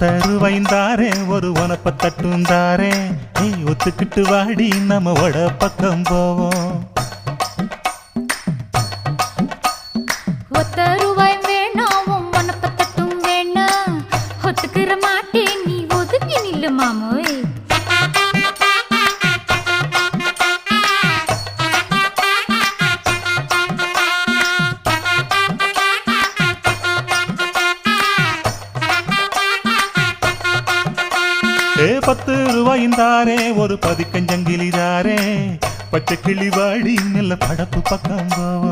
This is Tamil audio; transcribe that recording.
ஒத்தருவைந்தாரே ஒரு உனப்ப தட்டுந்தாரே ஒத்துக்கிட்டு வாடி நம்ம வட பக்கம் போவோம். ஒத்த ரூபாய் வேணாம் உனப்ப தட்டும் வேணா ஒத்துக்கிற மாட்டேன் நீ ஒதுங்கி நில்லு மாமோய். ₹10 ஒரு பதிக்கஞ்சங்கிலிதாரே பச்சை கிளி வாடி நல்ல படப்பு பக்கம் போவோம்.